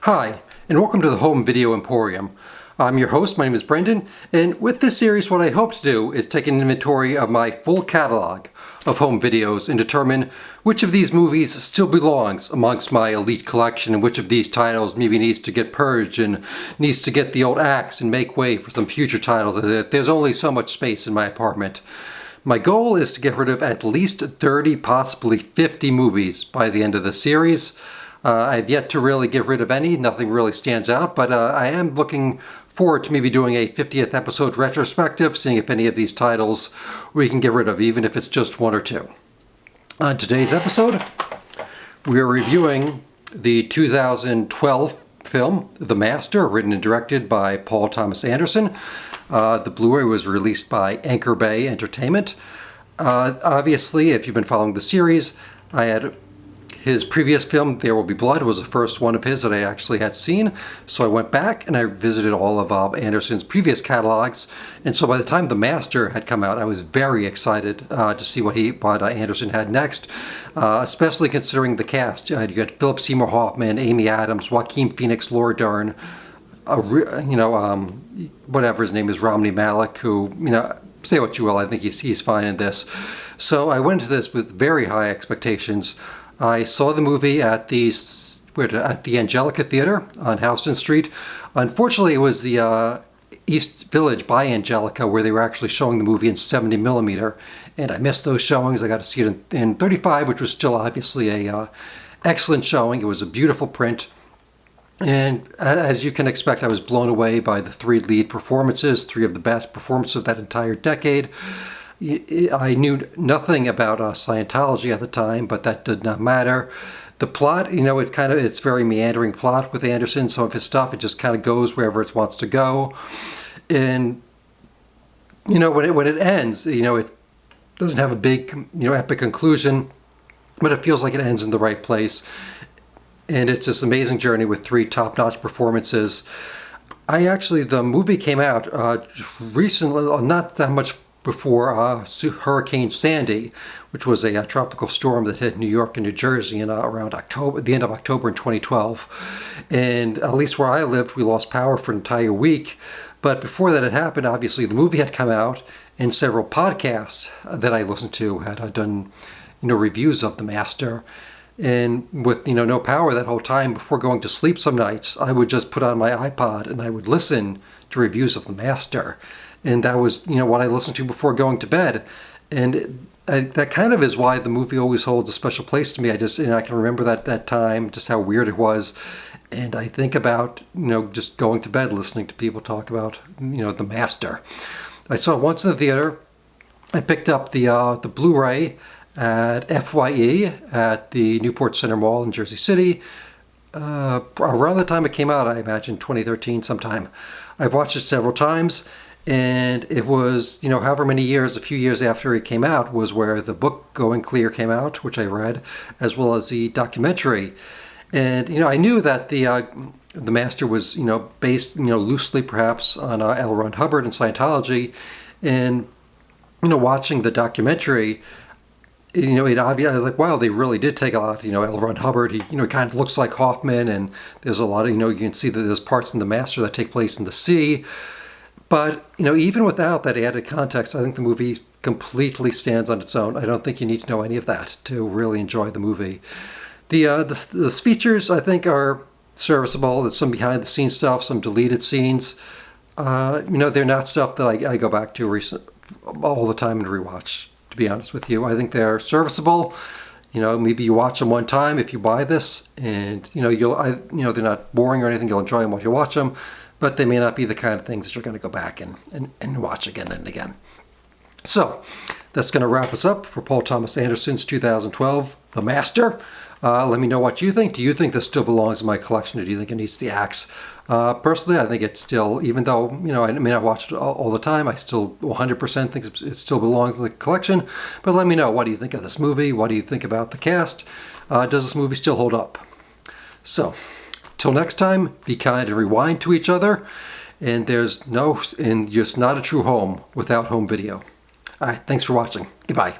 Hi, and welcome to the Home Video Emporium. I'm your host, my name is Brendan, and with this series what I hope to do is take an inventory of my full catalog of home videos and determine which of these movies still belongs amongst my elite collection and which of these titles maybe needs to get purged and needs to get the old axe and make way for some future titles. There's only so much space in my apartment. My goal is to get rid of at least 30, possibly 50 movies by the end of the series. I've yet to really get rid of any, nothing really stands out, but I am looking forward to maybe doing a 50th episode retrospective, seeing if any of these titles we can get rid of, even if it's just one or two. On today's episode, we are reviewing the 2012 film, The Master, written and directed by Paul Thomas Anderson. The Blu-ray was released by Anchor Bay Entertainment. Obviously, if you've been following the series, I had his previous film, There Will Be Blood, was the first one of his that I actually had seen. So I went back and I visited all of Anderson's previous catalogs. And so by the time The Master had come out, I was very excited to see what Anderson had next, especially considering the cast. You had Philip Seymour Hoffman, Amy Adams, Joaquin Phoenix, Laura Dern, whatever his name is, Romney Malik, who, say what you will, I think he's fine in this. So I went into this with very high expectations. I saw the movie at the Angelica Theater on Houston Street. Unfortunately, it was the East Village by Angelica where they were actually showing the movie in 70mm, and I missed those showings. I got to see it in 35, which was still obviously a excellent showing. It was a beautiful print, and as you can expect, I was blown away by the three lead performances, three of the best performances of that entire decade. I knew nothing about Scientology at the time, but that did not matter. The plot, it's very meandering plot with Anderson. Some of his stuff, it just kind of goes wherever it wants to go. And, when it ends, it doesn't have a big, epic conclusion, but it feels like it ends in the right place. And it's this amazing journey with three top-notch performances. The movie came out recently, not that much before Hurricane Sandy, which was a tropical storm that hit New York and New Jersey in around the end of October in 2012. And at least where I lived, we lost power for an entire week. But before that had happened, obviously the movie had come out, and several podcasts that I listened to had done, reviews of The Master. And with no power that whole time, before going to sleep some nights, I would just put on my iPod and I would listen to reviews of The Master. And that was, what I listened to before going to bed. And that kind of is why the movie always holds a special place to me. I can remember that time, just how weird it was. And I think about, just going to bed listening to people talk about, The Master. I saw it once in the theater. I picked up the Blu-ray at FYE at the Newport Center Mall in Jersey City. Around the time it came out, I imagine 2013 sometime. I've watched it several times. And it was, however many years, a few years after it came out, was where the book Going Clear came out, which I read, as well as the documentary. And, I knew that the Master was, based, loosely perhaps on L. Ron Hubbard and Scientology. And, watching the documentary, it obviously, I was like, wow, they really did take a lot. L. Ron Hubbard, he kind of looks like Hoffman, and there's a lot of, you can see that there's parts in The Master that take place in the sea. But, even without that added context, I think the movie completely stands on its own. I don't think you need to know any of that to really enjoy the movie. The features, I think, are serviceable. There's some behind-the-scenes stuff, some deleted scenes. They're not stuff that I go back to all the time and rewatch, to be honest with you. I think they're serviceable. Maybe you watch them one time if you buy this, and, they're not boring or anything. You'll enjoy them while you watch them. But they may not be the kind of things that you're going to go back and watch again and again. So that's going to wrap us up for Paul Thomas Anderson's 2012 The Master. Let me know what you think. Do you think this still belongs in my collection, or do you think it needs the axe? Personally, I think it's still, even though I may not watch it all the time, I still 100% think it still belongs in the collection. But let me know, what do you think of this movie? What do you think about the cast? Does this movie still hold up? So, till next time, be kind and rewind to each other. And just not a true home without home video. All right, thanks for watching. Goodbye.